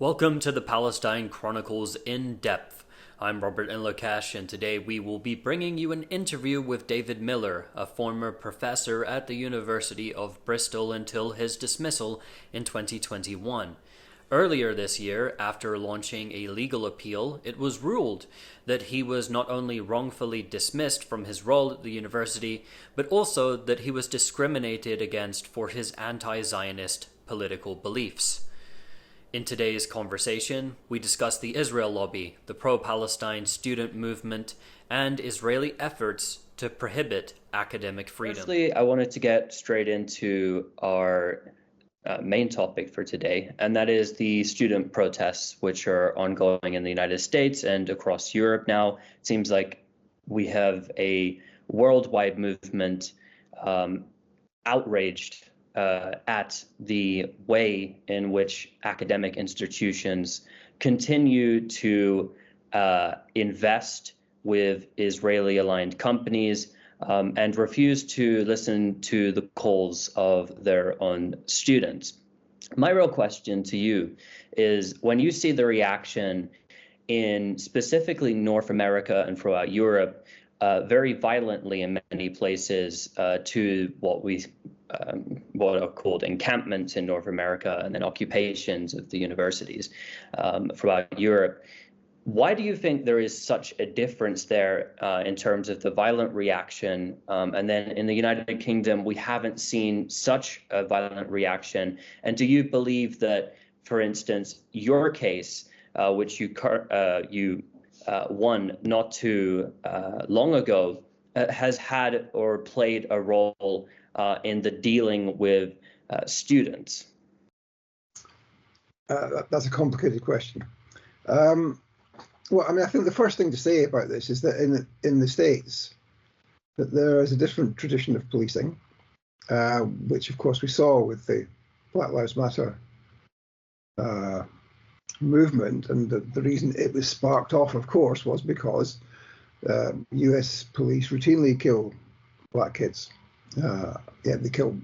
Welcome to the Palestine Chronicles in Depth. I'm Robert Inlakesh, and today we will be bringing you an interview with David Miller, a former professor at the University of Bristol until his dismissal in 2021. Earlier this year, after launching a legal appeal, it was ruled that he was not only wrongfully dismissed from his role at the university, but also that he was discriminated against for his anti-Zionist political beliefs. In today's conversation, we discuss the Israel Lobby, the pro-Palestine student movement, and Israeli efforts to prohibit academic freedom. Firstly, I wanted to get straight into our main topic for today, and that is the student protests, which are ongoing in the United States and across Europe now. It seems like we have a worldwide movement outraged at the way in which academic institutions continue to invest with Israeli-aligned companies and refuse to listen to the calls of their own students. My real question to you is, when you see the reaction in specifically North America and throughout Europe, very violently in many places to what are called encampments in North America and then occupations of the universities throughout Europe. Why do you think there is such a difference there in terms of the violent reaction? And then in the United Kingdom, we haven't seen such a violent reaction. And do you believe that, for instance, your case, which you won not too long ago, has had or played a role in the dealing with students? That's a complicated question. Well, I mean, I think the first thing to say about this is that in the States, that there is a different tradition of policing, which of course we saw with the Black Lives Matter movement, and the reason it was sparked off, of course, was because US police routinely kill black kids. Yeah, they kill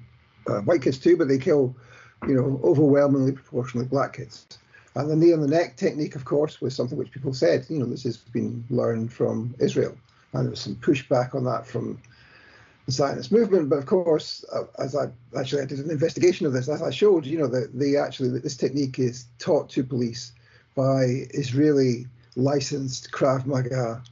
white kids too, but they kill, overwhelmingly proportionally black kids. And the knee on the neck technique, of course, was something which people said, this has been learned from Israel. And there was some pushback on that from the Zionist movement. But of course, I did an investigation of this, as I showed, that this technique is taught to police by Israeli licensed Krav Maga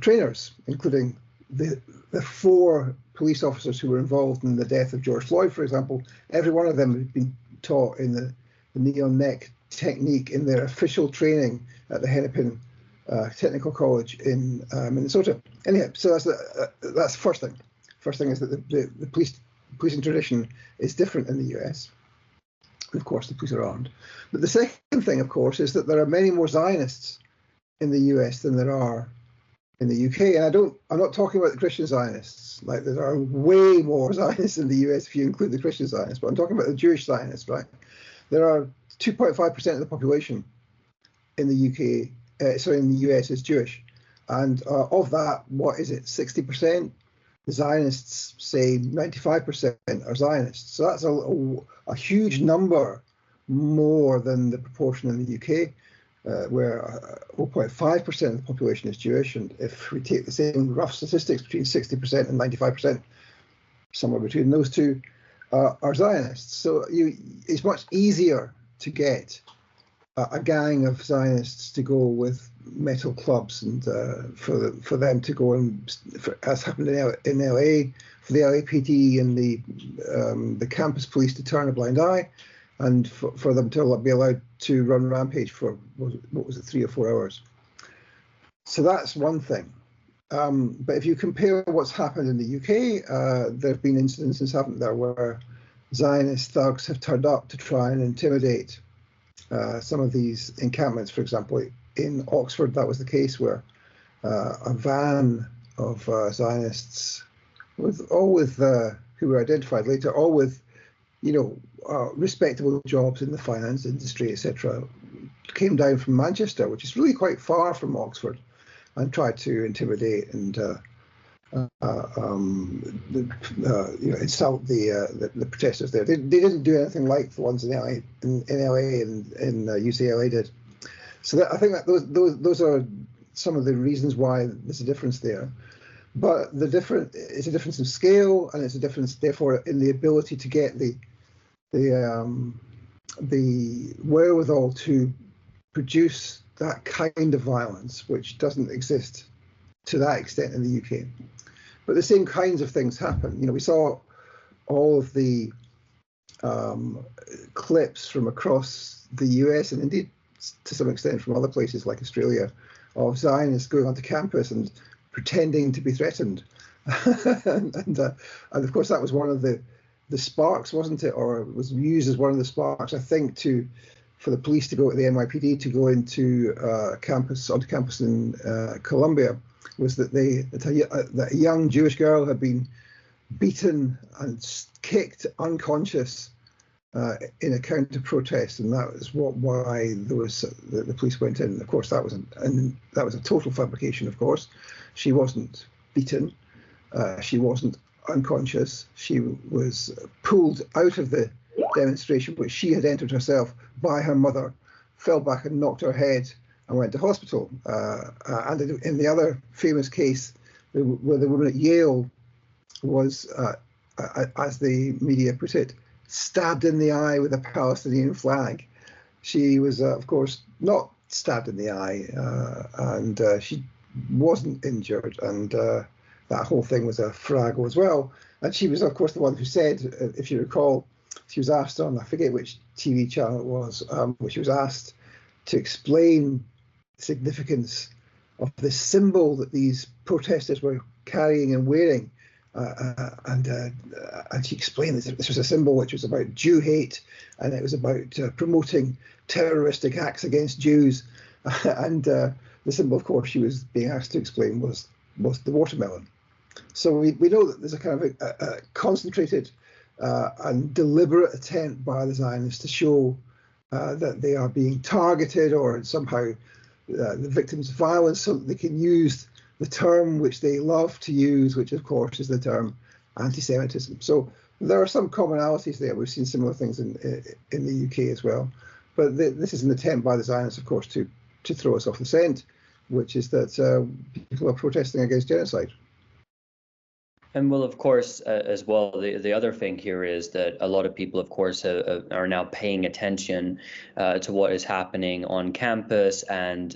trainers, including the four police officers who were involved in the death of George Floyd, for example. Every one of them had been taught in the knee on neck technique in their official training at the Hennepin Technical College in Minnesota. Anyhow, so that's the first thing. First thing is that the policing tradition is different in the US. And of course, the police are armed. But the second thing, of course, is that there are many more Zionists in the US than there are in the UK. And I'm not talking about the Christian Zionists. Like, there are way more Zionists in the US if you include the Christian Zionists, but I'm talking about the Jewish Zionists, right? There are 2.5% of the population in the in the US is Jewish. And of that, what is it, 60%? The Zionists say 95% are Zionists. So that's a huge number, more than the proportion in the UK, where 0.5% of the population is Jewish. And if we take the same rough statistics, between 60% and 95%, somewhere between those two, are Zionists. So it's much easier to get a gang of Zionists to go with metal clubs and for them to go and, as happened in LA, for the LAPD and the campus police to turn a blind eye, and for them to be allowed to run rampage for, what was it, 3 or 4 hours. So that's one thing. But if you compare what's happened in the UK, there have been incidences, haven't there, where Zionist thugs have turned up to try and intimidate some of these encampments. For example, in Oxford, that was the case, where a van of Zionists, who were identified later, all with respectable jobs in the finance industry, etc., came down from Manchester, which is really quite far from Oxford, and tried to intimidate and insult the protesters there. They didn't do anything like the ones in LA and in UCLA did. So I think that those are some of the reasons why there's a difference there. But it's a difference in scale, and it's a difference, therefore, in the ability to get the wherewithal to produce that kind of violence, which doesn't exist to that extent in the UK. But the same kinds of things happen. We saw all of the clips from across the US, and indeed to some extent from other places like Australia, of Zionists going onto campus and pretending to be threatened. and of course that was one of the sparks, wasn't it? Or it was used as one of the sparks, I think, for the police to go, the NYPD to go onto campus in Columbia, was that that a young Jewish girl had been beaten and kicked unconscious in a counter protest, and that was why the police went in. Of course, that was a total fabrication. Of course, she wasn't beaten, she wasn't unconscious. She was pulled out of the demonstration, which she had entered herself, by her mother, fell back and knocked her head and went to hospital. And in the other famous case, where the woman at Yale was, as the media put it, stabbed in the eye with a Palestinian flag. She was, of course, not stabbed in the eye, and she wasn't injured, and that whole thing was a farrago as well. And she was, of course, the one who said, if you recall, she was asked on, I forget which TV channel it was, where she was asked to explain the significance of the symbol that these protesters were carrying and wearing. And she explained that this was a symbol which was about Jew hate, and it was about promoting terroristic acts against Jews. And the symbol, of course, she was being asked to explain was the watermelon. So we know that there's a kind of a concentrated and deliberate attempt by the Zionists to show that they are being targeted, or somehow the victims of violence, so that they can use the term which they love to use, which of course is the term anti-Semitism. So there are some commonalities there. We've seen similar things in the UK as well. But this is an attempt by the Zionists, of course, to throw us off the scent, which is that people are protesting against genocide. And well, of course, as well, the other thing here is that a lot of people, of course, are now paying attention to what is happening on campus and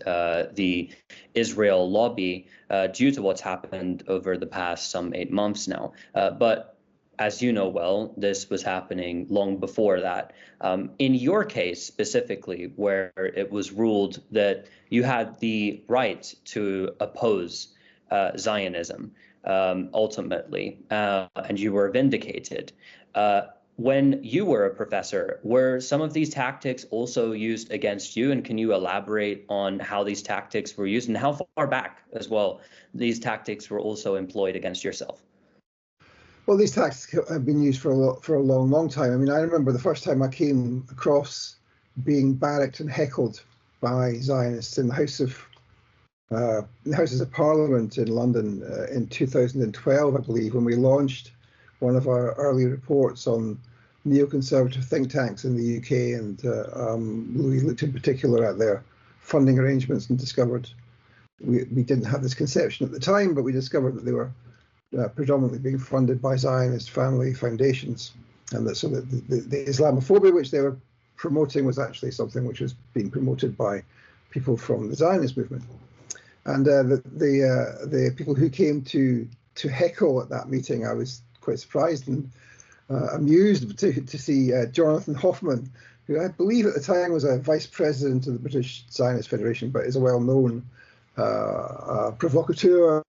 the Israel lobby due to what's happened over the past some 8 months now. But as you know well, this was happening long before that. In your case specifically, where it was ruled that you had the right to oppose Zionism, ultimately, and you were vindicated. When you were a professor, were some of these tactics also used against you? And can you elaborate on how these tactics were used and how far back as well these tactics were also employed against yourself? Well, these tactics have been used for a long time. I mean, I remember the first time I came across being barracked and heckled by Zionists in the Houses of Parliament in London in 2012, I believe, when we launched one of our early reports on neoconservative think tanks in the UK, and we looked in particular at their funding arrangements and discovered we didn't have this conception at the time, but we discovered that they were predominantly being funded by Zionist family foundations, and that so that the Islamophobia which they were promoting was actually something which was being promoted by people from the Zionist movement. And the people who came to heckle at that meeting, I was quite surprised and amused to see Jonathan Hoffman, who I believe at the time was a vice president of the British Zionist Federation, but is a well-known provocateur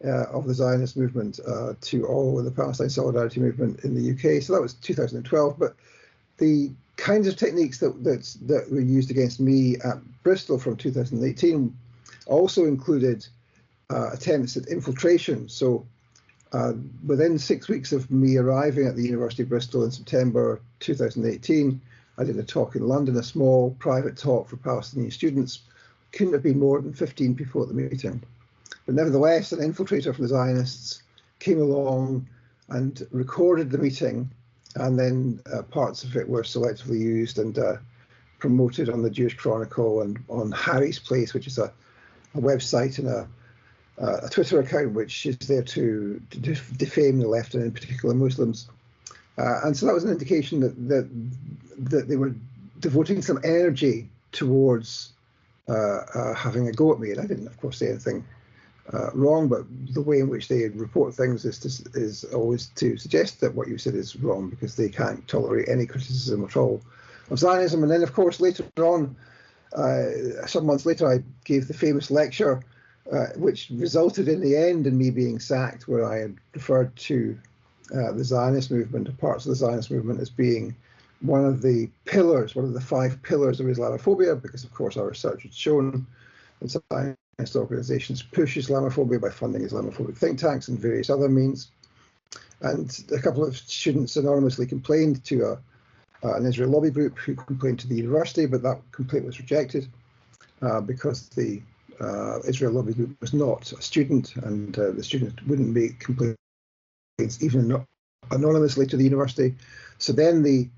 of the Zionist movement to all of the Palestine Solidarity movement in the UK. So that was 2012. But the kinds of techniques that were used against me at Bristol from 2018 also included attempts at infiltration. So within 6 weeks of me arriving at the University of Bristol in September 2018, I did a talk in London, a small private talk for Palestinian students. Couldn't have been more than 15 people at the meeting. But nevertheless, an infiltrator from the Zionists came along and recorded the meeting, and then parts of it were selectively used and promoted on the Jewish Chronicle and on Harry's Place, which is a website and a Twitter account which is there to defame the left and in particular Muslims. And so that was an indication that they were devoting some energy towards having a go at me. And I didn't, of course, say anything wrong, but the way in which they report things is always to suggest that what you said is wrong, because they can't tolerate any criticism at all of Zionism. And then, of course, later on, some months later, I gave the famous lecture, which resulted in the end in me being sacked, where I had referred to the Zionist movement, or parts of the Zionist movement, as being one of the pillars, one of the 5 pillars of Islamophobia, because, of course, our research had shown that Zionist organizations push Islamophobia by funding Islamophobic think tanks and various other means. And a couple of students anonymously complained to an Israel lobby group, who complained to the university, but that complaint was rejected because the Israel lobby group was not a student, and the student wouldn't make complaints even anonymously to the university. So then the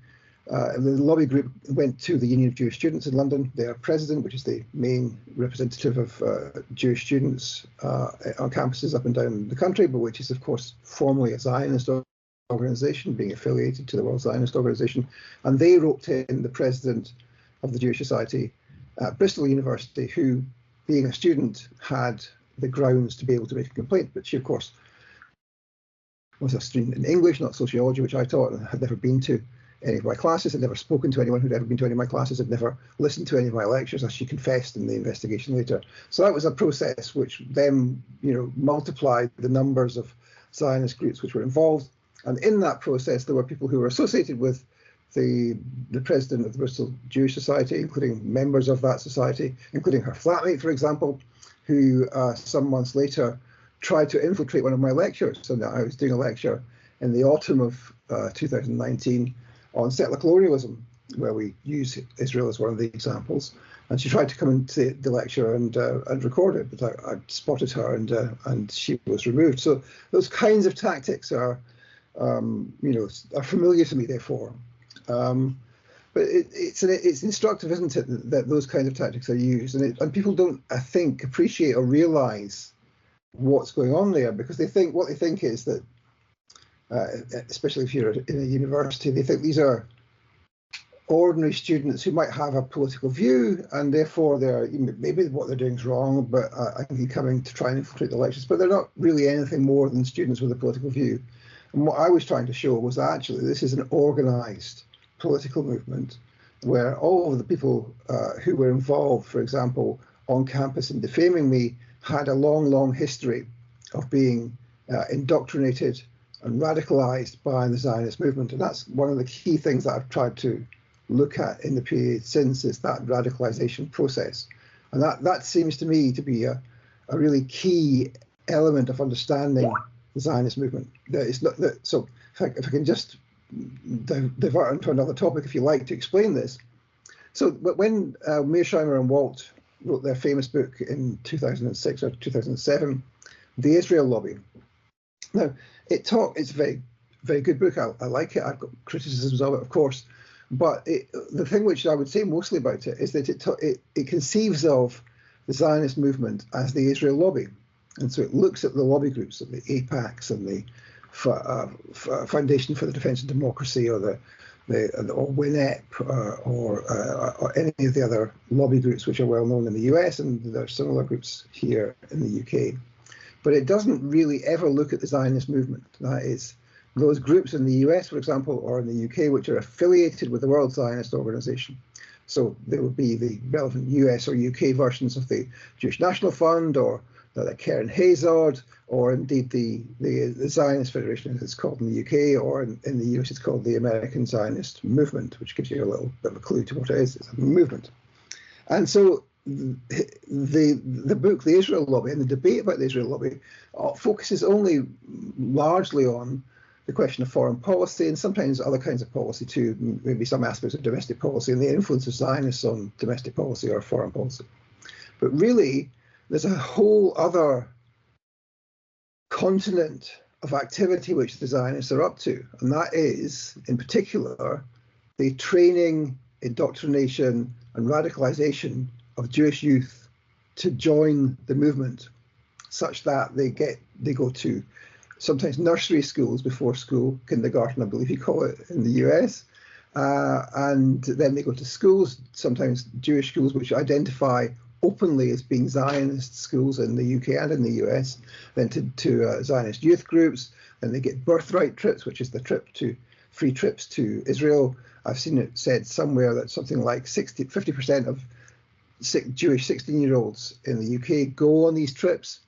lobby group went to the Union of Jewish Students in London, their president, which is the main representative of Jewish students on campuses up and down the country, but which is, of course, formally a Zionist organization, being affiliated to the World Zionist Organization. And they roped in the president of the Jewish Society at Bristol University, who, being a student, had the grounds to be able to make a complaint. But she, of course, was a student in English, not sociology, which I taught, and had never been to any of my classes, had never spoken to anyone who'd ever been to any of my classes, had never listened to any of my lectures, as she confessed in the investigation later. So that was a process which then, multiplied the numbers of Zionist groups which were involved. And in that process, there were people who were associated with the president of the Bristol Jewish Society, including members of that society, including her flatmate, for example, who some months later tried to infiltrate one of my lectures. So I was doing a lecture in the autumn of 2019 on settler colonialism, where we use Israel as one of the examples. And she tried to come into the lecture and record it, but I spotted her and she was removed. So those kinds of tactics are familiar to me, therefore. But it's instructive, isn't it, that those kinds of tactics are used, and people don't, I think, appreciate or realise what's going on there, because what they think is that, especially if you're in a university, they think these are ordinary students who might have a political view, and therefore maybe what they're doing is wrong, but I think they're coming to try and infiltrate the lectures. But they're not really anything more than students with a political view. And what I was trying to show was that actually this is an organised political movement where all of the people who were involved, for example, on campus in defaming me, had a long, long history of being indoctrinated and radicalized by the Zionist movement. And that's one of the key things that I've tried to look at in the period since, is that radicalization process. And that seems to me to be a really key element of understanding the Zionist movement. So if I can just divert onto another topic, if you like, to explain this. So when Mearsheimer and Walt wrote their famous book in 2006 or 2007, The Israel Lobby. Now, it's a very, very good book. I like it. I've got criticisms of it, of course. But the thing which I would say mostly about it is that it conceives of the Zionist movement as the Israel Lobby. And so it looks at the lobby groups, at the AIPACs and the Foundation for the Defense of Democracy, or or WINEP, or any of the other lobby groups which are well known in the US, and there are similar groups here in the UK. But it doesn't really ever look at the Zionist movement. That is, those groups in the US, for example, or in the UK, which are affiliated with the World Zionist Organization. So there would be the relevant US or UK versions of the Jewish National Fund, or the Karen Hazard, or indeed the Zionist Federation, as it's called in the UK, or in the US it's called the American Zionist Movement, which gives you a little bit of a clue to what it is. It's a movement. And so the book, The Israel Lobby, and the debate about the Israel Lobby focuses only largely on the question of foreign policy, and sometimes other kinds of policy too, maybe some aspects of domestic policy, and the influence of Zionists on domestic policy or foreign policy. But really, there's a whole other continent of activity which the Zionists are up to, and that is, in particular, the training, indoctrination, and radicalization of Jewish youth to join the movement, such that they go to sometimes nursery schools before school, kindergarten, I believe you call it in the US, and then they go to schools, sometimes Jewish schools, which identify openly as being Zionist schools in the UK and in the US, then to Zionist youth groups. Then they get birthright trips, which is the free trips to Israel. I've seen it said somewhere that something like 50% of Jewish 16-year-olds in the UK go on these trips,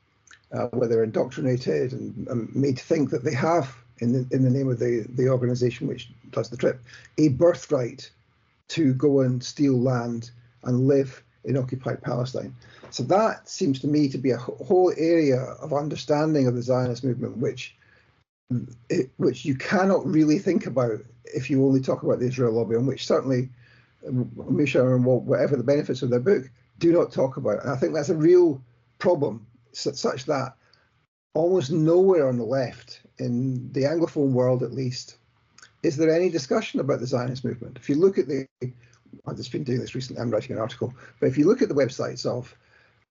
where they're indoctrinated and made to think that they have, in the name of the organization which does the trip, a birthright to go and steal land and live in occupied Palestine. So that seems to me to be a whole area of understanding of the Zionist movement, which you cannot really think about if you only talk about the Israel lobby, and which certainly Misha and whatever the benefits of their book do not talk about. And I think that's a real problem, such that almost nowhere on the left, in the Anglophone world at least, is there any discussion about the Zionist movement. If you look at I've just been doing this recently, I'm writing an article, but if you look at the websites of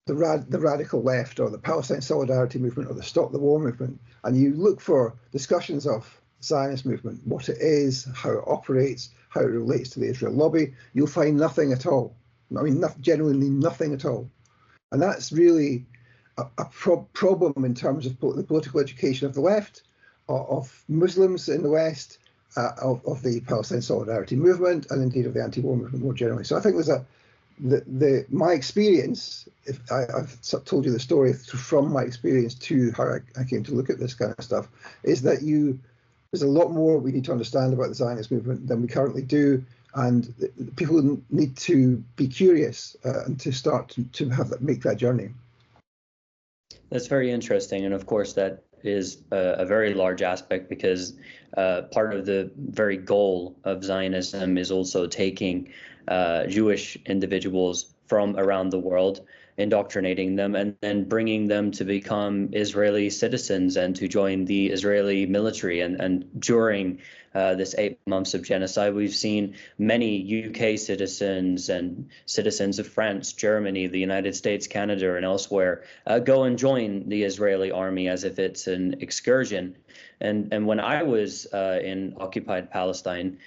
the radical left or the Palestine Solidarity movement or the Stop the War movement, and you look for discussions of Zionist movement, what it is, how it operates, how it relates to the Israel lobby, you'll find nothing at all. I mean, genuinely nothing at all. And that's really a problem in terms of the political education of the left, of Muslims in the West, of the Palestine Solidarity movement, and indeed of the anti-war movement more generally. So I think there's my experience, if I've told you the story from my experience to how I came to look at this kind of stuff, is that there's a lot more we need to understand about the Zionist movement than we currently do, and people need to be curious and to start to make that journey. That's very interesting, and of course that is a very large aspect, because part of the very goal of Zionism is also taking Jewish individuals from around the world, indoctrinating them, and then bringing them to become Israeli citizens and to join the Israeli military. And during this 8 months of genocide, we've seen many UK citizens and citizens of France, Germany, the United States, Canada, and elsewhere go and join the Israeli army as if it's an excursion. And when I was in occupied Palestine,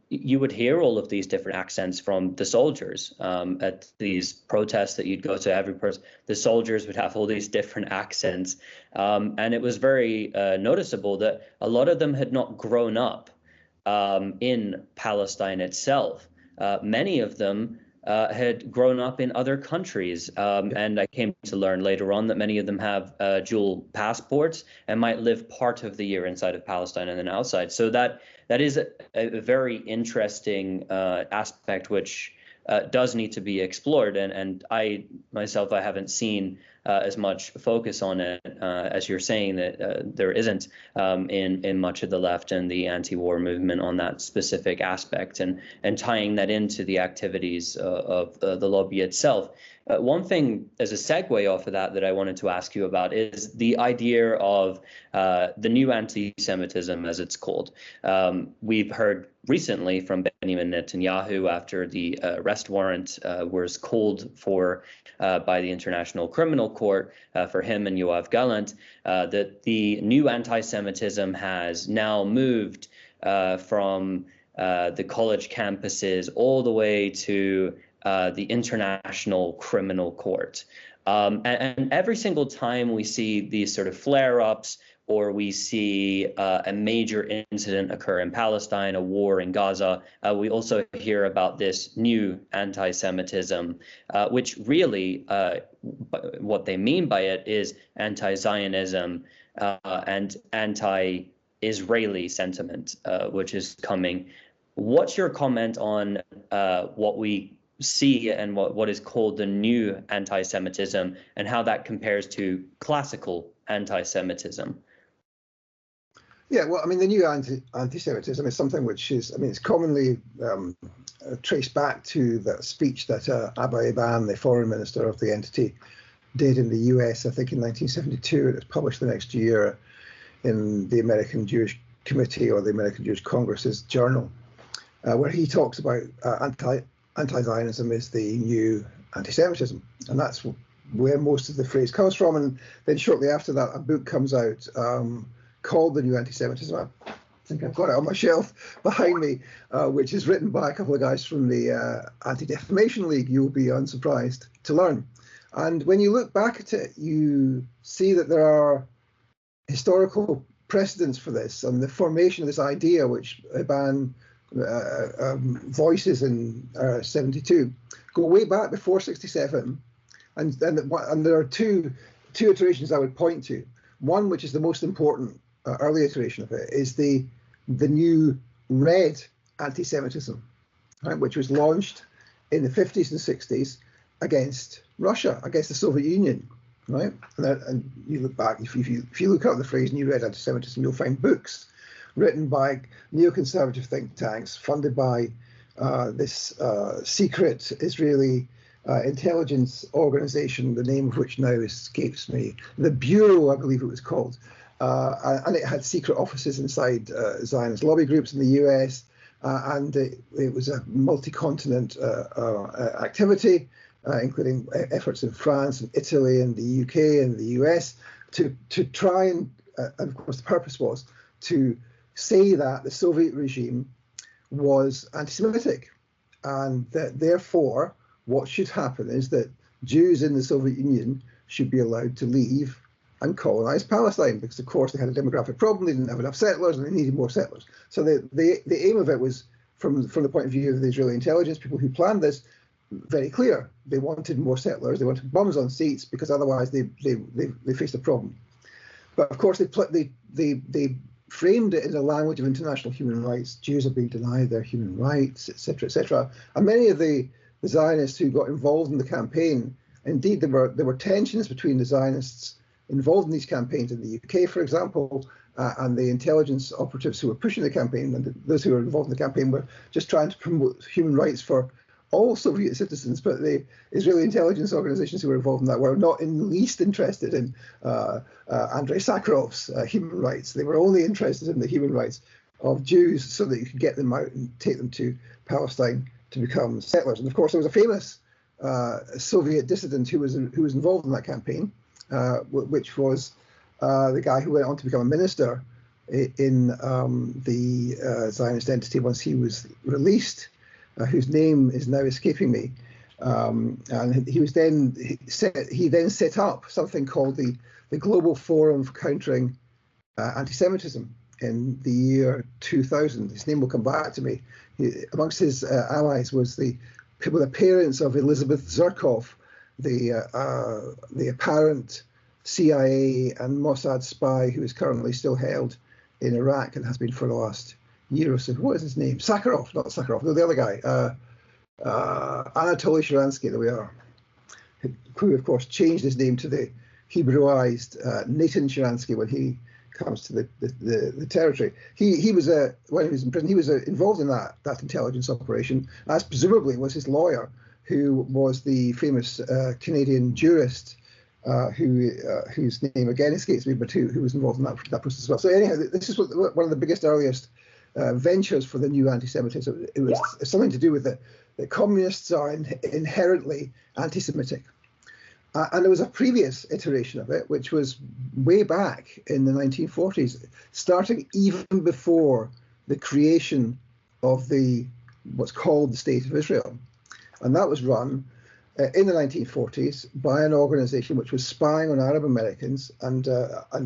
you would hear all of these different accents from the soldiers at these protests that you'd go to. Every person, the soldiers would have all these different accents, and it was very noticeable that a lot of them had not grown up in Palestine itself. Many of them had grown up in other countries, and I came to learn later on that many of them have dual passports and might live part of the year inside of Palestine and then outside. So that is a very interesting aspect, which does need to be explored. And I myself, I haven't seen as much focus on it as you're saying that there isn't in much of the left and the anti-war movement on that specific aspect, and tying that into the activities of the lobby itself. One thing as a segue off of that I wanted to ask you about is the idea of the new anti-Semitism, as it's called. We've heard recently from Benjamin Netanyahu, after the arrest warrant was called for by the International Criminal Court for him and Yoav Gallant, that the new anti-Semitism has now moved from the college campuses all the way to the International Criminal Court. And every single time we see these sort of flare-ups, or we see a major incident occur in Palestine, a war in Gaza, we also hear about this new anti-Semitism, which really what they mean by it is anti-Zionism and anti-Israeli sentiment, which is coming. What's your comment on what we see and what is called the new anti-Semitism, and how that compares to classical anti-Semitism? Yeah, well, I mean, the new anti-Semitism is something which is, I mean, it's commonly traced back to that speech that Abba Eban, the foreign minister of the entity, did in the US, I think in 1972. It was published the next year in the American Jewish Committee or the American Jewish Congress's journal, where he talks about anti-Zionism is the new anti-Semitism. And that's where most of the phrase comes from. And then shortly after that, a book comes out called The New Anti-Semitism. I think I've got it on my shelf behind me, which is written by a couple of guys from the Anti-Defamation League, you'll be unsurprised to learn. And when you look back at it, you see that there are historical precedents for this, and the formation of this idea, which Iban voices in 72, go way back before 67. And there are two iterations I would point to. One, which is the most important early iteration of it, is the new red anti-Semitism, right, which was launched in the 50s and 60s against Russia, against the Soviet Union, right? And you look back, if you look up the phrase new red anti-Semitism, you'll find books written by neoconservative think tanks funded by this secret Israeli intelligence organization, the name of which now escapes me, the Bureau, I believe it was called. And it had secret offices inside Zionist lobby groups in the US, and it was a multi-continent activity, including efforts in France and Italy and the UK and the US to try and of course the purpose was to say that the Soviet regime was anti-Semitic, and that therefore what should happen is that Jews in the Soviet Union should be allowed to leave and colonize Palestine, because of course they had a demographic problem, they didn't have enough settlers and they needed more settlers. So the aim of it was, from the point of view of the Israeli intelligence people who planned this, very clear. They wanted more settlers, they wanted bums on seats, because otherwise they faced a problem. But of course they framed it in the language of international human rights. Jews are being denied their human rights, etc., etc. And many of the Zionists who got involved in the campaign, indeed there were tensions between the Zionists involved in these campaigns in the UK, for example, and the intelligence operatives who were pushing the campaign, and those who were involved in the campaign were just trying to promote human rights for all Soviet citizens, but the Israeli intelligence organizations who were involved in that were not in the least interested in Andrei Sakharov's human rights. They were only interested in the human rights of Jews, so that you could get them out and take them to Palestine to become settlers. And of course, there was a famous Soviet dissident who was involved in that campaign, which was the guy who went on to become a minister in the Zionist entity once he was released, whose name is now escaping me. And he then set up something called the Global Forum for Countering Anti-Semitism in the year 2000. His name will come back to me. Amongst his allies was the parents of Elizabeth Zirkov, the apparent CIA and Mossad spy who is currently still held in Iraq and has been for the last year or so. What is his name? Sakharov, not Sakharov, no, the other guy. Anatoly Sharansky, there we are. Who, of course, changed his name to the Hebrewized Nathan Sharansky when he comes to the territory. He was when he was in prison, he was involved in that intelligence operation, as presumably was his lawyer, who was the famous Canadian jurist whose name again escapes me, but who was involved in that process as well. So anyhow, this is one of the biggest, earliest ventures for the new anti-Semitism. It was something to do with that communists are inherently anti-Semitic. And there was a previous iteration of it, which was way back in the 1940s, starting even before the creation of what's called the State of Israel. And that was run in the 1940s by an organization which was spying on Arab Americans and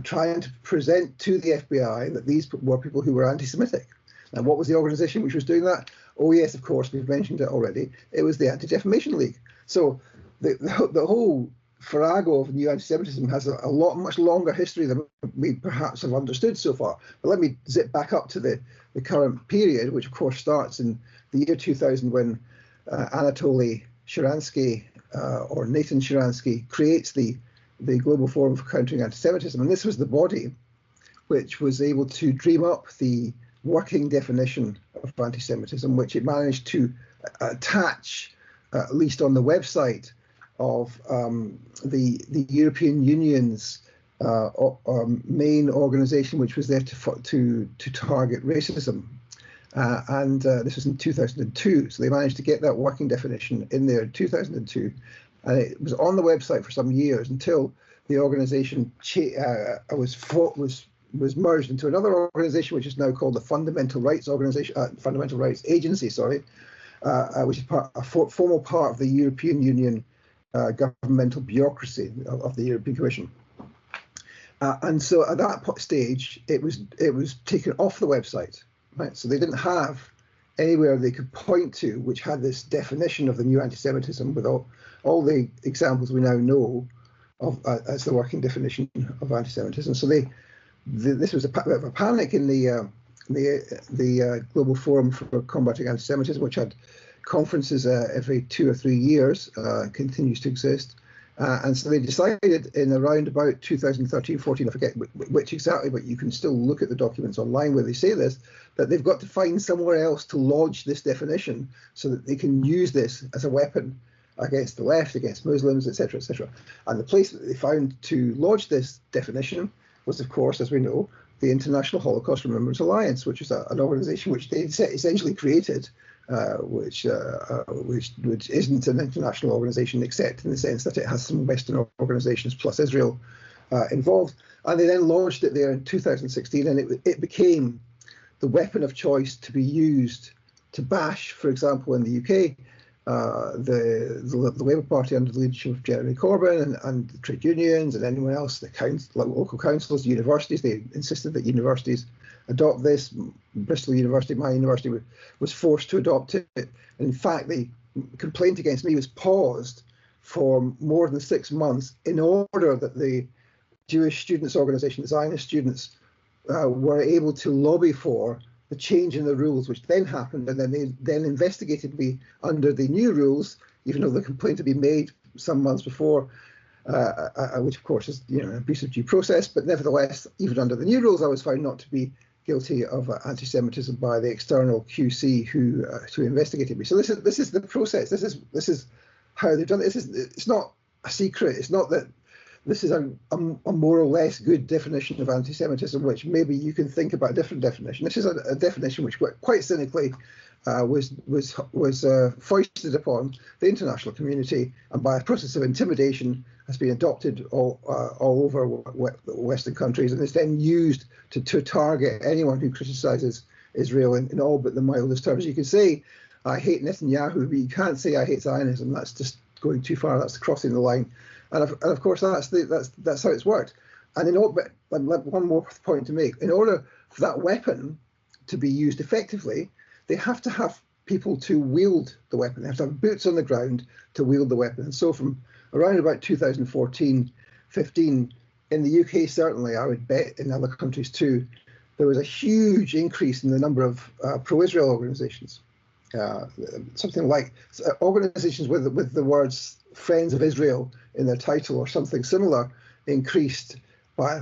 trying to present to the FBI that these were people who were anti-Semitic. And what was the organization which was doing that? Oh, yes, of course, we've mentioned it already. It was the Anti-Defamation League. So the whole farrago of new anti-Semitism has a much longer history than we perhaps have understood so far. But let me zip back up to the current period, which of course starts in the year 2000 when Anatoly Sharansky or Nathan Sharansky creates the Global Forum for Countering Anti-Semitism. And this was the body which was able to dream up the working definition of anti-Semitism, which it managed to attach, at least on the website of the European Union's main organisation, which was there to target racism. And this was in 2002, so they managed to get that working definition in there in 2002, and it was on the website for some years until the organisation was merged into another organisation, which is now called the Fundamental Rights Agency, which is a formal part of the European Union governmental bureaucracy of the European Commission. And so at that stage, it was taken off the website. Right, so they didn't have anywhere they could point to which had this definition of the new anti-Semitism with all the examples we now know of as the working definition of anti-Semitism. So this was a bit of a panic in the Global Forum for Combating Anti-Semitism, which had conferences every 2 or 3 years, continues to exist. And so they decided in around about 2013-14, I forget which exactly, but you can still look at the documents online where they say this, that they've got to find somewhere else to lodge this definition so that they can use this as a weapon against the left, against Muslims, etc., etc. And the place that they found to lodge this definition was, of course, as we know, the International Holocaust Remembrance Alliance, which is an organization which they essentially created, which isn't an international organization except in the sense that it has some Western organizations plus Israel involved. And they then launched it there in 2016, and it became the weapon of choice to be used to bash, for example, in the UK, the Labour Party under the leadership of Jeremy Corbyn and the trade unions and anyone else, local councils, universities. They insisted that universities adopt this. Bristol University, my university, was forced to adopt it. And in fact, the complaint against me was paused for more than 6 months in order that the Jewish students' organisation, the Zionist students, were able to lobby for the change in the rules, which then happened, and then they then investigated me under the new rules, even though the complaint had been made some months before, which of course is an abuse of due process. But nevertheless, even under the new rules, I was found not to be guilty of anti-Semitism by the external QC who investigated me. So this is the process. This is how they've done it. It's not a secret. It's not that this is a more or less good definition of anti-Semitism, which maybe you can think about a different definition. This is a definition which quite cynically was foisted upon the international community, and by a process of intimidation has been adopted all over Western countries, and is then used to target anyone who criticises Israel in all but the mildest terms. You can say, I hate Netanyahu, but you can't say I hate Zionism. That's just going too far. That's crossing the line. And of course, that's how it's worked. And one more point to make: in order for that weapon to be used effectively, they have to have people to wield the weapon. They have to have boots on the ground to wield the weapon. And so, from around about 2014-15, in the UK, certainly, I would bet in other countries too, there was a huge increase in the number of pro-Israel organisations. Something like organisations with the words Friends of Israel in their title or something similar increased by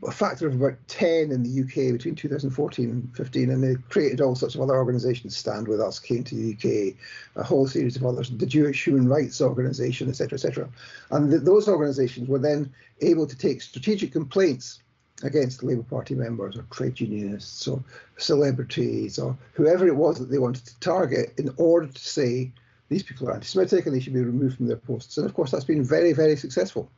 a factor of about 10 in the UK between 2014 and 15, and they created all sorts of other organisations. Stand With Us came to the UK, a whole series of others, the Jewish Human Rights Organisation, etc., etc. And those organisations were then able to take strategic complaints against Labour Party members or trade unionists or celebrities or whoever it was that they wanted to target in order to say these people are anti-Semitic and they should be removed from their posts. And of course, that's been very, very successful.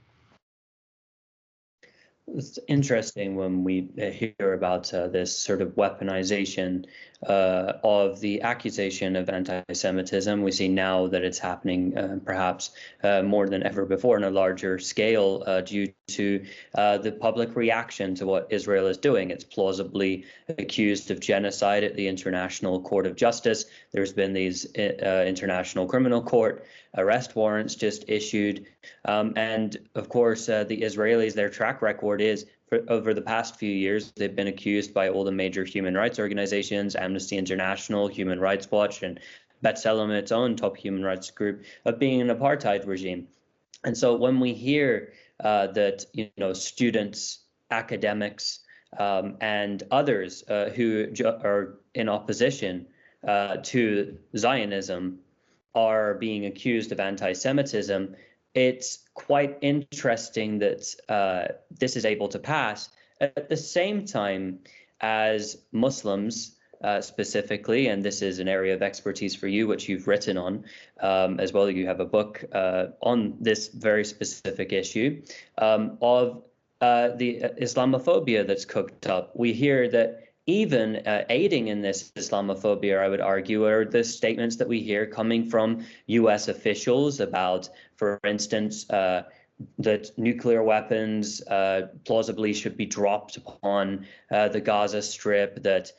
It's interesting when we hear about this sort of weaponization of the accusation of anti-Semitism. We see now that it's happening perhaps more than ever before on a larger scale due to the public reaction to what Israel is doing. It's plausibly accused of genocide at the International Court of Justice. There's been these International Criminal Court arrest warrants just issued. And of course, the Israelis, their track record is over the past few years, they've been accused by all the major human rights organizations, Amnesty International, Human Rights Watch, and B'Tselem, its own top human rights group, of being an apartheid regime. And so when we hear that, students, academics, and others who are in opposition to Zionism are being accused of anti-Semitism, it's quite interesting that this is able to pass at the same time as Muslims specifically, and this is an area of expertise for you, which you've written on as well. You have a book on this very specific issue of the Islamophobia that's cooked up. We hear that even aiding in this Islamophobia, I would argue, are the statements that we hear coming from U.S. officials about, for instance, that nuclear weapons plausibly should be dropped upon the Gaza Strip, that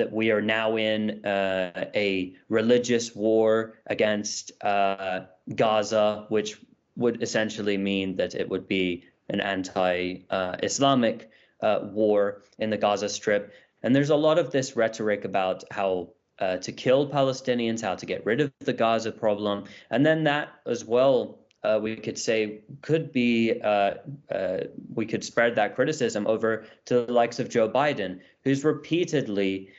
we are now in a religious war against Gaza, which would essentially mean that it would be an anti-Islamic war in the Gaza Strip. And there's a lot of this rhetoric about how to kill Palestinians, how to get rid of the Gaza problem. And then that as well, we could say, could be, we could spread that criticism over to the likes of Joe Biden, who's repeatedly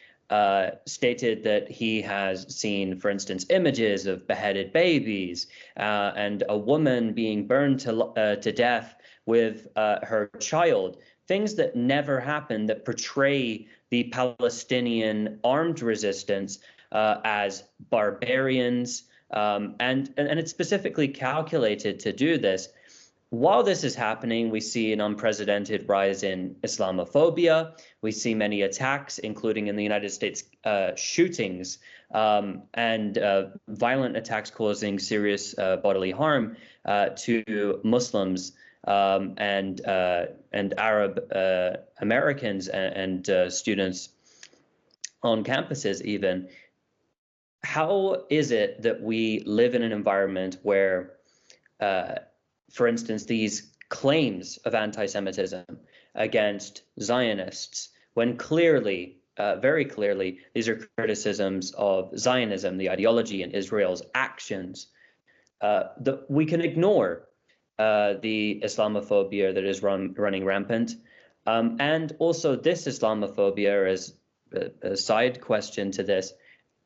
stated that he has seen, for instance, images of beheaded babies and a woman being burned to death with her child. Things that never happened, that portray the Palestinian armed resistance as barbarians, and it's specifically calculated to do this. While this is happening, we see an unprecedented rise in Islamophobia. We see many attacks, including in the United States, shootings and violent attacks causing serious bodily harm to Muslims and Arab Americans and students on campuses even. How is it that we live in an environment where, for instance, these claims of anti-Semitism against Zionists, when clearly, very clearly, these are criticisms of Zionism, the ideology, and Israel's actions, that we can ignore the Islamophobia that is running rampant. And also this Islamophobia, as a side question to this,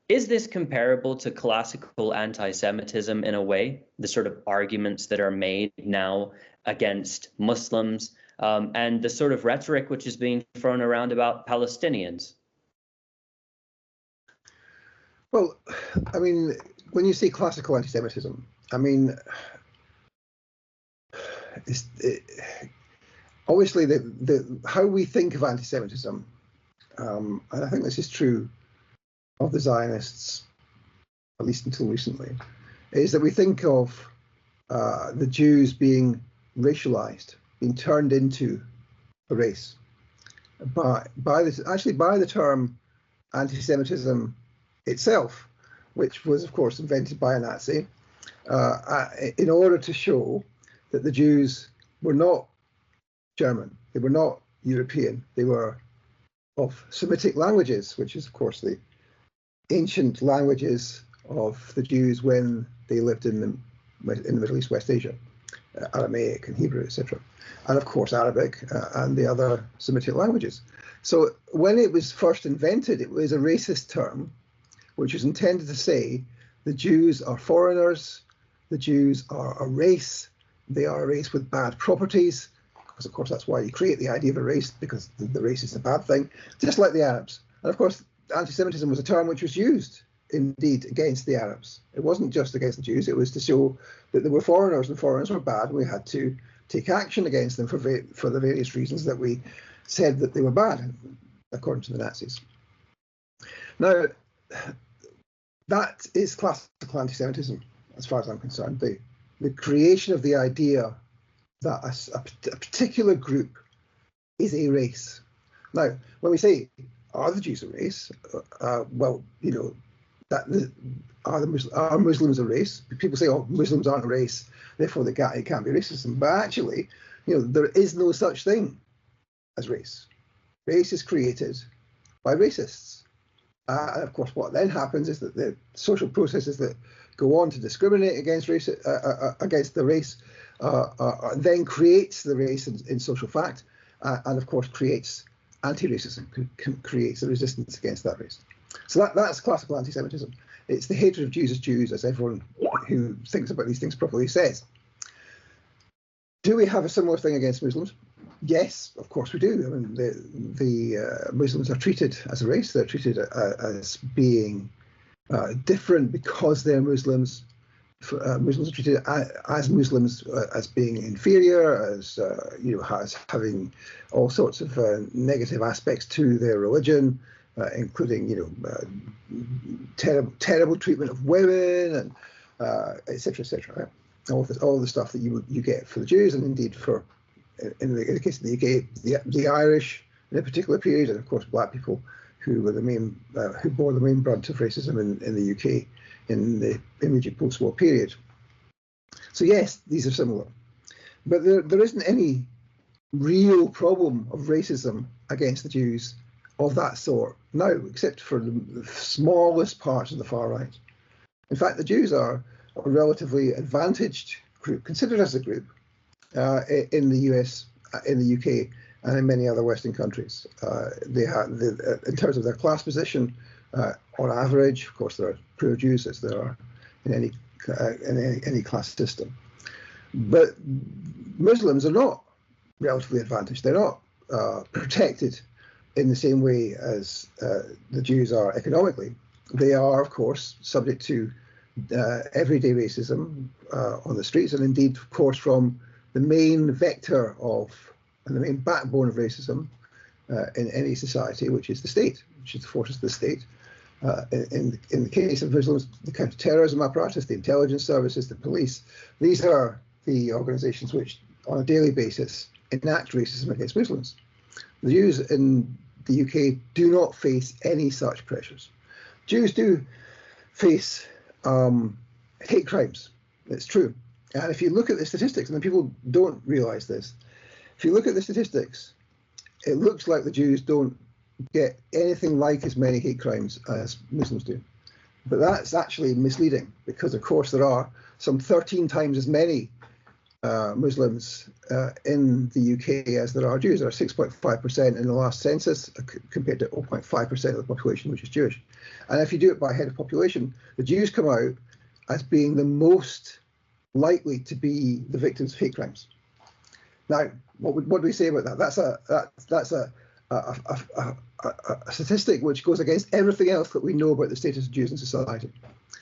is this comparable to classical anti-Semitism in a way, the sort of arguments that are made now against Muslims and the sort of rhetoric which is being thrown around about Palestinians? Well, I mean, when you say classical anti-Semitism, I mean, obviously how we think of anti-Semitism, and I think this is true of the Zionists, at least until recently, is that we think of the Jews being racialized, being turned into a race by the term anti-Semitism itself, which was of course invented by a Nazi in order to show that the Jews were not German, they were not European, they were of Semitic languages, which is of course the ancient languages of the Jews when they lived in the Middle East, West Asia, Aramaic and Hebrew, etc., and of course Arabic and the other Semitic languages. So when it was first invented, it was a racist term, which was intended to say the Jews are foreigners, the Jews are a race, they are a race with bad properties, because of course that's why you create the idea of a race, because the race is a bad thing, just like the Arabs. And of course, anti-Semitism was a term which was used indeed against the Arabs. It wasn't just against the Jews, it was to show that they were foreigners and foreigners were bad, and we had to take action against them for the various reasons that we said that they were bad, according to the Nazis. Now, that is classical anti-Semitism, as far as I'm concerned. The creation of the idea that a particular group is a race. Now, when we say, are the Jews a race? Well, you know, are Muslims a race? People say, oh, Muslims aren't a race, therefore it can't be racism. But actually, you know, there is no such thing as race. Race is created by racists. And of course, what then happens is that the social processes that go on to discriminate against race, against the race, then creates the race in social fact, and of course creates anti-racism, creates a resistance against that race. So that's classical anti-Semitism. It's the hatred of Jews, as everyone who thinks about these things properly says. Do we have a similar thing against Muslims? Yes, of course we do. I mean, the Muslims are treated as a race. They're treated as being different because they're Muslims. Muslims are treated as Muslims as being inferior, as as having all sorts of negative aspects to their religion, including terrible treatment of women and etc. etc. Right? All the stuff that you get for the Jews, and indeed for in the case of the UK, the Irish in a particular period, and of course black people who were who bore the main brunt of racism in the UK in the immediate post-war period. So yes, these are similar, but there isn't any real problem of racism against the Jews of that sort now, except for the smallest parts of the far right. In fact, the Jews are a relatively advantaged group, considered as a group, in the US, in the UK, and in many other Western countries. They have, in terms of their class position, on average, of course, there are poor Jews as there are in any class system. But Muslims are not relatively advantaged. They're not protected in the same way as the Jews are economically. They are, of course, subject to everyday racism on the streets, and indeed, of course, from the main vector of and the main backbone of racism in any society, which is the state, which is the forces of the state. In the case of Muslims, the counter-terrorism apparatus, the intelligence services, the police, these are the organizations which, on a daily basis, enact racism against Muslims. The Jews in the UK do not face any such pressures. Jews do face hate crimes. It's true. And if you look at the statistics, and people don't realize this, if you look at the statistics, it looks like the Jews don't get anything like as many hate crimes as Muslims do. But that's actually misleading, because of course there are some 13 times as many Muslims in the UK as there are Jews. There are 6.5% in the last census compared to 0.5% of the population which is Jewish. And if you do it by head of population, the Jews come out as being the most likely to be the victims of hate crimes. Now, what do we say about that? That's a statistic which goes against everything else that we know about the status of Jews in society.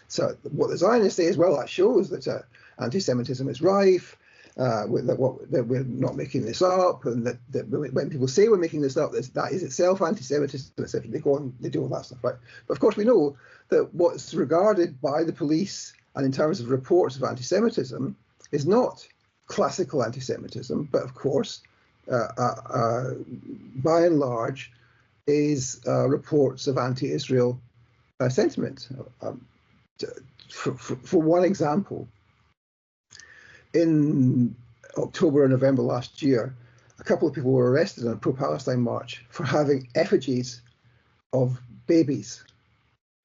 So what the Zionists say is, well, that shows that anti-Semitism is rife, that we're not making this up, and that when people say we're making this up, that is itself anti-Semitism, etc. They go on, they do all that stuff, right? But of course, we know that what's regarded by the police and in terms of reports of anti-Semitism is not classical anti-Semitism, but of course, by and large, is reports of anti-Israel sentiment. For one example, in October or November last year, a couple of people were arrested on a pro-Palestine march for having effigies of babies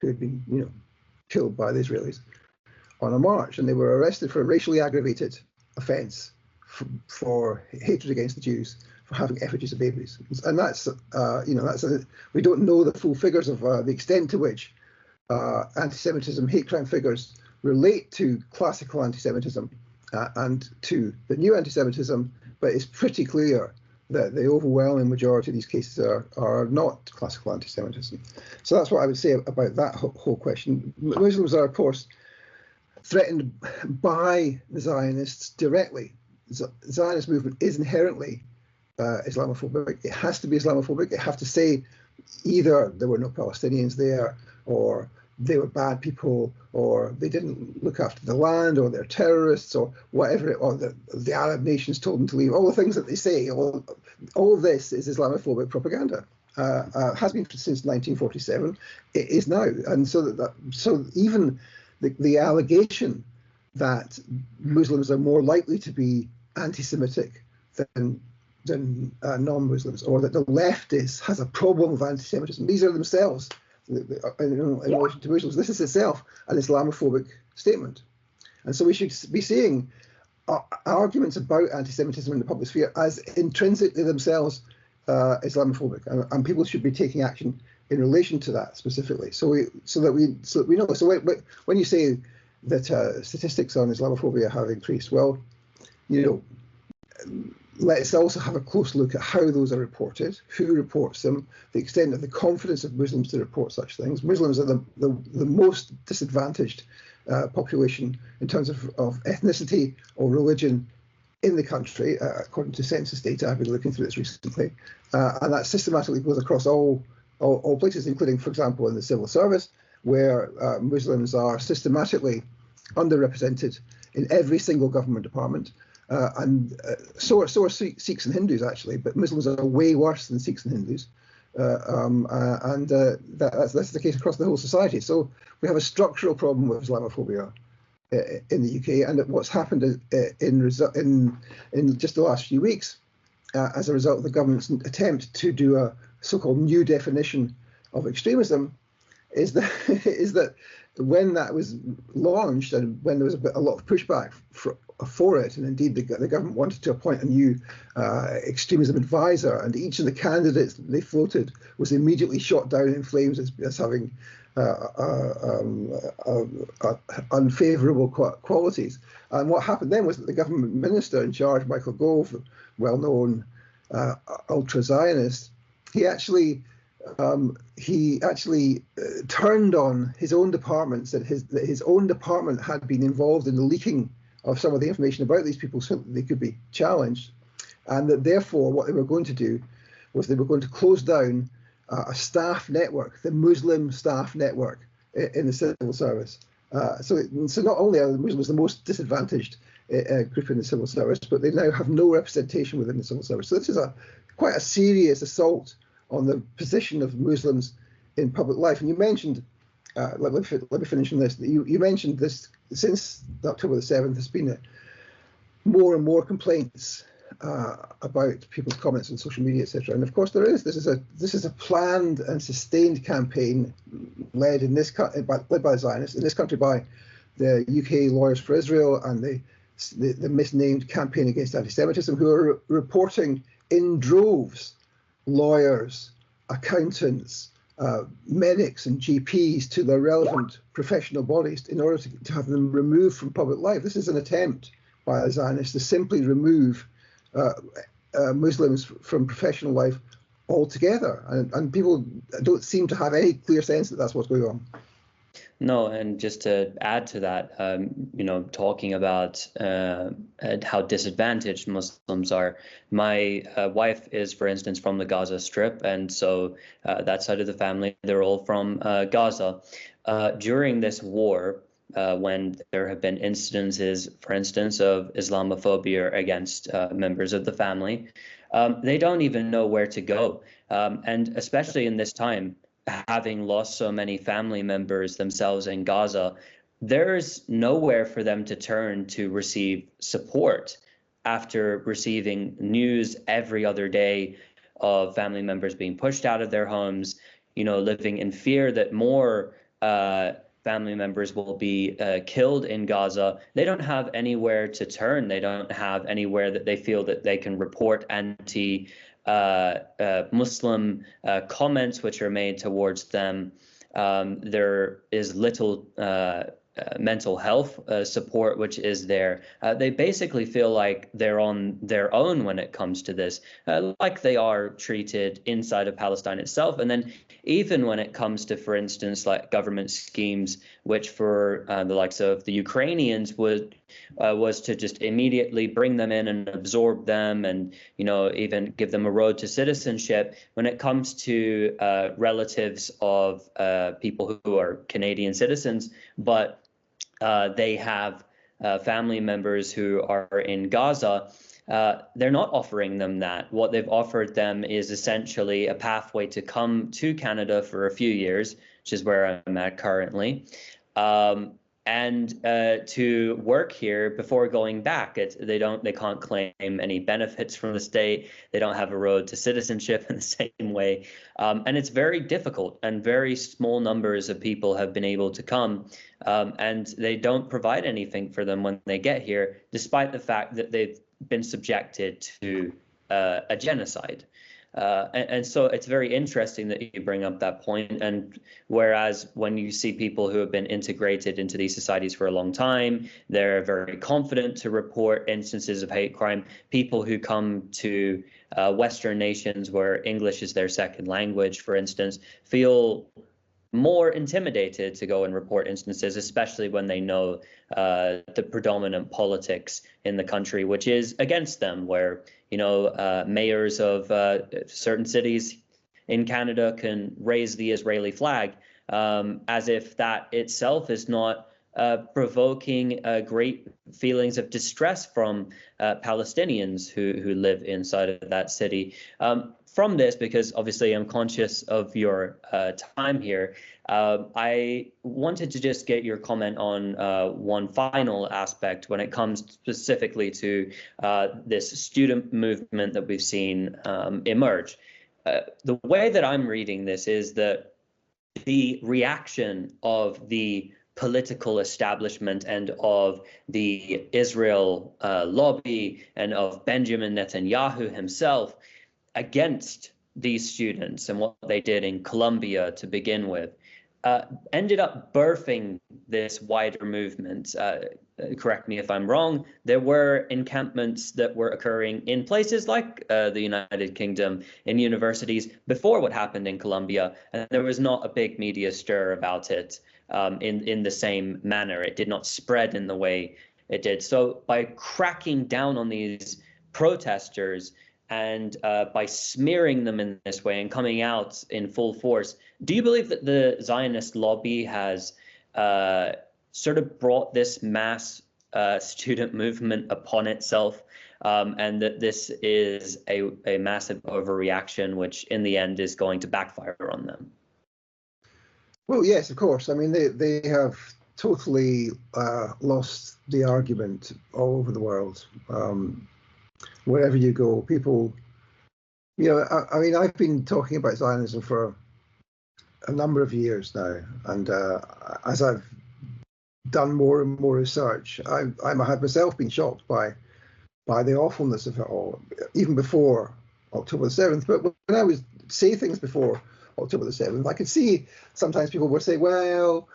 who had been, killed by the Israelis on a march, and they were arrested for a racially aggravated offence for hatred against the Jews for having effigies of babies. And that's, we don't know the full figures of the extent to which anti-Semitism, hate crime figures relate to classical anti-Semitism and to the new anti-Semitism, but it's pretty clear that the overwhelming majority of these cases are not classical anti-Semitism. So that's what I would say about that whole question. Muslims are, of course, threatened by the Zionists directly. The Zionist movement is inherently Islamophobic. It has to be Islamophobic. It has to say either there were no Palestinians there, or they were bad people, or they didn't look after the land, or they're terrorists, or whatever, or the Arab nations told them to leave. All the things that they say, all of this is Islamophobic propaganda. Has been since 1947. It is now, and so even the allegation that Muslims are more likely to be anti-Semitic than non-Muslims, or that the left has a problem with anti-Semitism. These are themselves, in relation to Muslims, this is itself an Islamophobic statement. And so we should be seeing arguments about anti-Semitism in the public sphere as intrinsically themselves Islamophobic, and people should be taking action in relation to that specifically. So that we know. So when you say that statistics on Islamophobia have increased, well, let's also have a close look at how those are reported, who reports them, the extent of the confidence of Muslims to report such things. Muslims are the most disadvantaged population in terms of ethnicity or religion in the country, according to census data. I've been looking through this recently, and that systematically goes across all places, including, for example, in the civil service, where Muslims are systematically underrepresented in every single government department. And so are Sikhs and Hindus, actually, but Muslims are way worse than Sikhs and Hindus. That's the case across the whole society. So we have a structural problem with Islamophobia in the UK, and what's happened in just the last few weeks, as a result of the government's attempt to do a so-called new definition of extremism, is that when that was launched and when there was a lot of pushback for it, and indeed the government wanted to appoint a new extremism advisor, and each of the candidates that they floated was immediately shot down in flames as having unfavourable qualities. And what happened then was that the government minister in charge, Michael Gove, well-known ultra-Zionist, he actually turned on his own department, said that his own department had been involved in the leaking of some of the information about these people so that they could be challenged, and that therefore what they were going to do was they were going to close down a staff network, the Muslim staff network in the civil service. So not only are the Muslims the most disadvantaged group in the civil service, but they now have no representation within the civil service. So this is quite a serious assault on the position of Muslims in public life. And you mentioned, let me finish on this. You mentioned this, since October the 7th, there's been more and more complaints about people's comments on social media, etc. And of course there is. This is a planned and sustained campaign led by the Zionists in this country by the UK Lawyers for Israel and the misnamed Campaign Against Anti-Semitism, who are reporting in droves lawyers, accountants, medics and GPs to the relevant professional bodies in order to have them removed from public life. This is an attempt by the Zionists to simply remove Muslims from professional life altogether, and people don't seem to have any clear sense that that's what's going on. No, and just to add to that, talking about how disadvantaged Muslims are. My wife is, for instance, from the Gaza Strip, and so that side of the family, they're all from Gaza. During this war, when there have been incidences, for instance, of Islamophobia against members of the family, they don't even know where to go. And especially in this time, having lost so many family members themselves in Gaza, there's nowhere for them to turn to receive support after receiving news every other day of family members being pushed out of their homes, living in fear that more family members will be killed in Gaza. They don't have anywhere to turn. They don't have anywhere that they feel that they can report Muslim comments which are made towards them. There is little mental health support which is there. They basically feel like they're on their own when it comes to this, like they are treated inside of Palestine itself. And then even when it comes to, for instance, like government schemes, which for the likes of the Ukrainians was to just immediately bring them in and absorb them and, even give them a road to citizenship. When it comes to relatives of people who are Canadian citizens, but they have family members who are in Gaza, they're not offering them that. What they've offered them is essentially a pathway to come to Canada for a few years, which is where I'm at currently, and to work here before going back. They can't claim any benefits from the state. They don't have a road to citizenship in the same way, and it's very difficult. And very small numbers of people have been able to come, and they don't provide anything for them when they get here, despite the fact that they've been subjected to a genocide. And so it's very interesting that you bring up that point. And whereas when you see people who have been integrated into these societies for a long time, they're very confident to report instances of hate crime. People who come to Western nations where English is their second language, for instance, feel more intimidated to go and report instances, especially when they know the predominant politics in the country, which is against them, where, mayors of certain cities in Canada can raise the Israeli flag, as if that itself is not provoking great feelings of distress from Palestinians who live inside of that city. From this, because obviously I'm conscious of your time here, I wanted to just get your comment on one final aspect when it comes specifically to this student movement that we've seen emerge. The way that I'm reading this is that the reaction of the political establishment and of the Israel lobby and of Benjamin Netanyahu himself against these students and what they did in Colombia to begin with, ended up birthing this wider movement. Correct me if I'm wrong. There were encampments that were occurring in places like the United Kingdom, in universities, before what happened in Colombia, and there was not a big media stir about it in the same manner. It did not spread in the way it did. So by cracking down on these protesters, and by smearing them in this way and coming out in full force, do you believe that the Zionist lobby has sort of brought this mass student movement upon itself, and that this is a massive overreaction, which in the end is going to backfire on them? Well, yes, of course. I mean, they have totally lost the argument all over the world. Wherever you go, people, I mean, I've been talking about Zionism for a number of years now, and as I've done more and more research, I have myself been shocked by the awfulness of it all, even before October the 7th. But when I would say things before October the 7th, I could see sometimes people would say, well,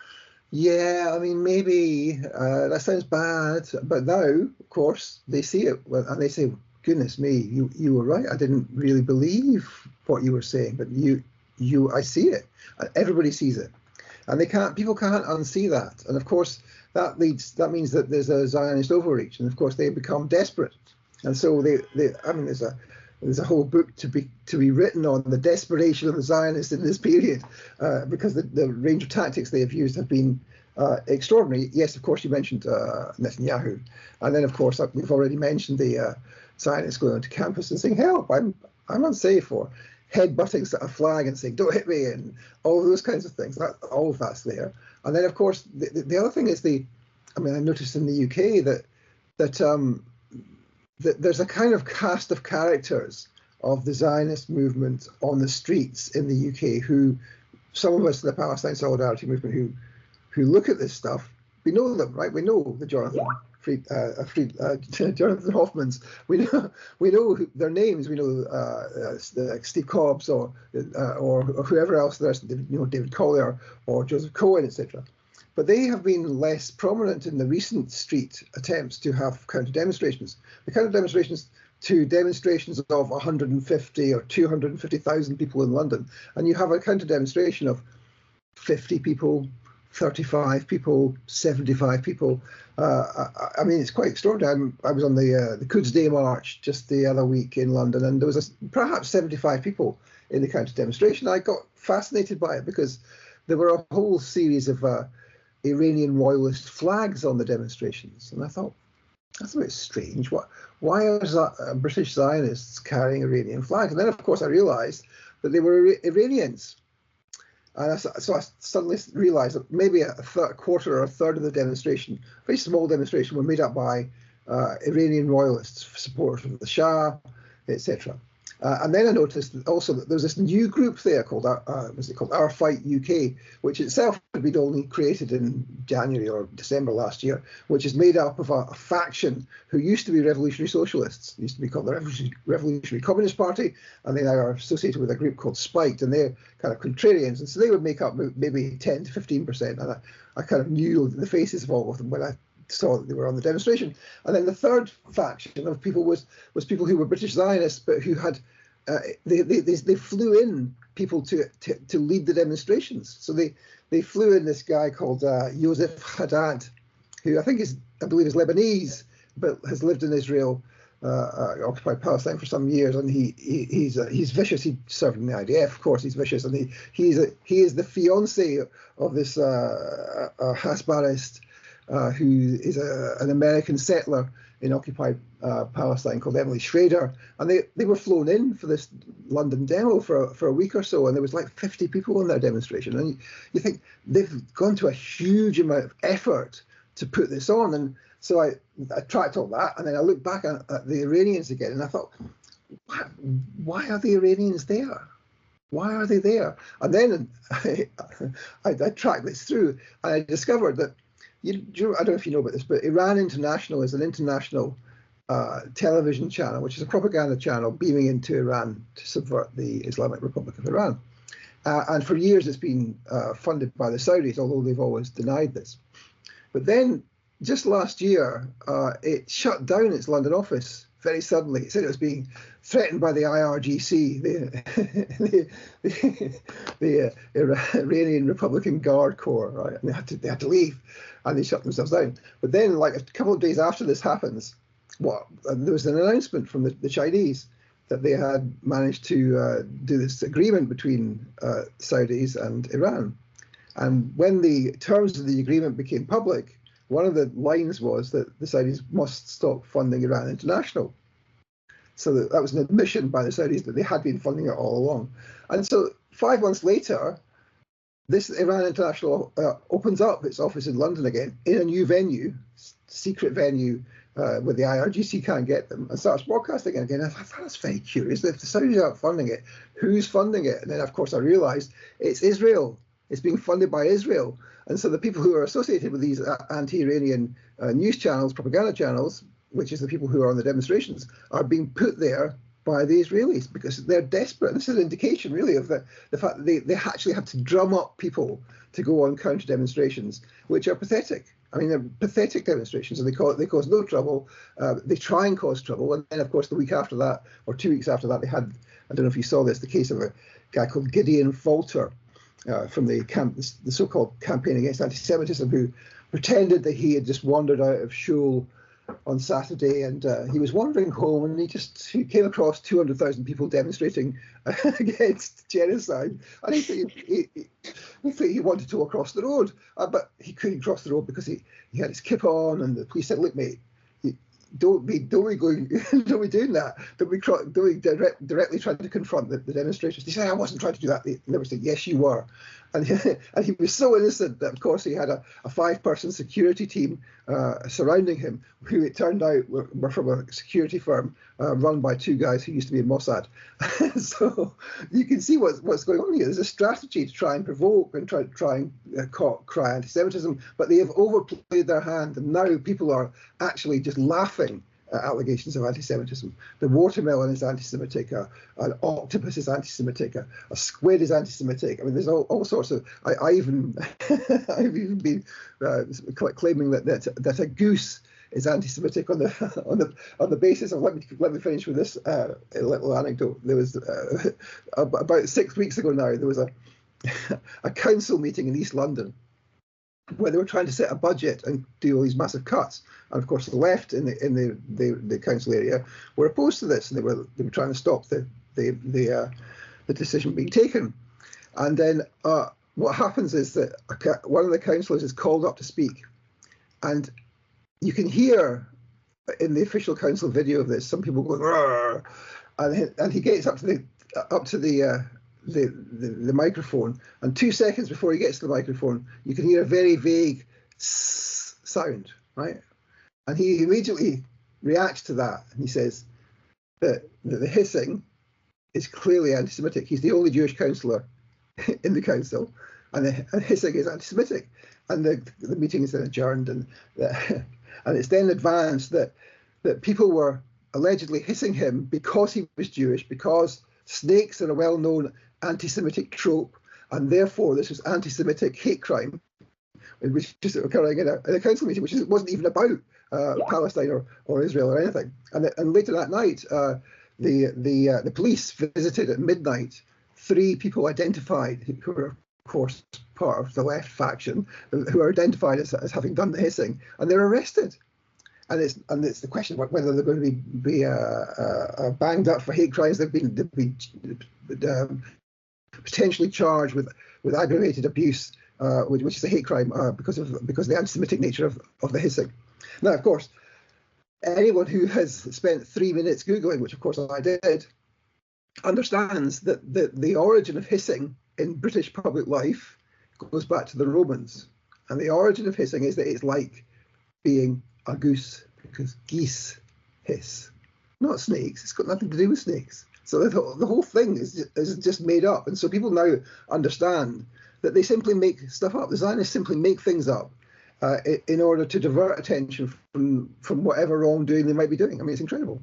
yeah, I mean, maybe that sounds bad. But now, of course, they see it and they say, goodness me, you were right. I didn't really believe what you were saying, but I see it. Everybody sees it, and people can't unsee that. And of course, that means that there's a Zionist overreach, and of course they become desperate. And so I mean, there's a whole book to be written on the desperation of the Zionists in this period, because the range of tactics they have used have been extraordinary. Yes, of course, you mentioned Netanyahu, and then of course we've already mentioned the Zionists going onto campus and saying, "Help! I'm unsafe," or headbutting a flag and saying, "Don't hit me," and all those kinds of things. All of that's there. And then of course the other thing is I noticed in the UK that there's a kind of cast of characters of the Zionist movement on the streets in the UK who, some of us in the Palestine Solidarity movement who look at this stuff, we know them, right? We know the Jonathan Hoffmans. We know their names. We know Steve Cobbs or whoever else there's, David Collier or Joseph Cohen, etc. But they have been less prominent in the recent street attempts to have counter demonstrations. The counter demonstrations to demonstrations of 150 or 250,000 people in London, and you have a counter demonstration of 50 people, 35 people, 75 people. I mean, it's quite extraordinary. I was on the Quds Day March just the other week in London, and there was perhaps 75 people in the counter demonstration. I got fascinated by it because there were a whole series of Iranian royalist flags on the demonstrations, and I thought, that's a bit strange. Why are British Zionists carrying Iranian flags? And then, of course, I realised that they were Iranians. And so I suddenly realised that maybe a quarter or a third of the demonstration, a very small demonstration, were made up by Iranian royalists, supporters of the Shah, etc. And then I noticed also that there was this new group there called, was it called Our Fight UK, which itself had been only created in January or December last year, which is made up of a faction who used to be revolutionary socialists, used to be called the Revolutionary Communist Party, and they now are associated with a group called Spiked, and they're kind of contrarians, and so they would make up maybe 10 to 15%, and I kind of knew the faces of all of them when I saw that they were on the demonstration. And then the third faction of people was people who were British Zionists, but who had they flew in people to lead the demonstrations. So they flew in this guy called Yosef Haddad, who I believe is Lebanese, but has lived in Israel, occupied Palestine for some years, and he's vicious. He served in the IDF, of course. He's vicious, and he is the fiance of this Hasbarist who is an American settler in occupied Palestine called Emily Schrader, and they were flown in for this London demo for a week or so, and there was like 50 people in their demonstration, and you think they've gone to a huge amount of effort to put this on. And so I tracked all that, and then I looked back at the Iranians again, and I thought, why are the Iranians there? Why are they there? And then I tracked this through, and I discovered that, I don't know if you know about this, but Iran International is an international television channel, which is a propaganda channel beaming into Iran to subvert the Islamic Republic of Iran. And for years it's been funded by the Saudis, although they've always denied this. But then just last year, it shut down its London office very suddenly. It said it was being threatened by the IRGC, the Iranian Republican Guard Corps, right? And they had to leave, and they shut themselves down. But then, like a couple of days after this happens, there was an announcement from the Chinese that they had managed to do this agreement between Saudis and Iran. And when the terms of the agreement became public, one of the lines was that the Saudis must stop funding Iran International. So that was an admission by the Saudis that they had been funding it all along. And so 5 months later, this Iran International opens up its office in London again in a new venue, secret venue, where the IRGC can't get them, and starts broadcasting it again. I thought, that's very curious. If the Saudis aren't funding it, who's funding it? And then, of course, I realized it's Israel. It's being funded by Israel. And so the people who are associated with these anti-Iranian news channels, propaganda channels, which is the people who are on the demonstrations, are being put there by the Israelis because they're desperate. This is an indication, really, of the fact that they actually have to drum up people to go on counter demonstrations, which are pathetic. I mean, they're pathetic demonstrations, and they cause no trouble. They try and cause trouble. And then, of course, the week after that, or 2 weeks after that, they had, I don't know if you saw this, the case of a guy called Gideon Falter from the so-called campaign against anti-Semitism, who pretended that he had just wandered out of shul on Saturday, and he was wandering home, and he came across 200,000 people demonstrating against genocide, and he wanted to go across the road, but he couldn't cross the road because he had his kip on, and the police said, "Look, mate, don't be doing that. Don't be directly trying to confront the demonstrators." He said, "I wasn't trying to do that." They never said, "Yes, you were." And he was so innocent that, of course, he had a 5-person security team surrounding him, who it turned out were from a security firm run by 2 guys who used to be in Mossad. So you can see what's going on here. There's a strategy to try and provoke and try and cry anti-Semitism, but they have overplayed their hand, and now people are actually just laughing at allegations of anti-Semitism. The watermelon is anti-Semitic, an octopus is anti-Semitic, a squid is anti-Semitic. I mean, there's all sorts of. I've even been claiming that a goose is anti-Semitic on the basis of. Let me finish with this little anecdote. There was about 6 weeks ago now. There was a council meeting in East London, where they were trying to set a budget and do all these massive cuts, and of course the left in the council area were opposed to this, and they were trying to stop the decision being taken. And then what happens is that one of the councillors is called up to speak, and you can hear in the official council video of this some people going, "Rrr," and he gets up to the microphone, and 2 seconds before he gets to the microphone, you can hear a very vague sound, right? And he immediately reacts to that, and he says that the hissing is clearly anti-Semitic. He's the only Jewish councillor in the council, and hissing is anti-Semitic. And the meeting is then adjourned, and it's then advanced that people were allegedly hissing him because he was Jewish, because snakes are a well-known anti-Semitic trope, and therefore this was anti-Semitic hate crime, which is occurring in a council meeting, which wasn't even about Palestine or Israel or anything. And later that night, the police visited at midnight 3 people identified who were, of course, part of the left faction, who are identified as having done the hissing, and they're arrested. And it's the question of whether they're going to be banged up for hate crimes. They've been potentially charged with aggravated abuse, which is a hate crime because of the anti-Semitic nature of the hissing. Now, of course, anyone who has spent 3 minutes Googling, which of course I did, understands that the origin of hissing in British public life goes back to the Romans. And the origin of hissing is that it's like being a goose, because geese hiss, not snakes. It's got nothing to do with snakes. So the whole thing is just made up. And so people now understand that they simply make stuff up. The Zionists simply make things up in order to divert attention from whatever wrongdoing they might be doing. I mean, it's incredible.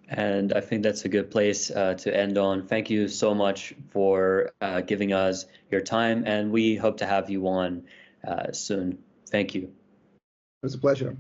And I think that's a good place to end on. Thank you so much for giving us your time, and we hope to have you on soon. Thank you. It was a pleasure.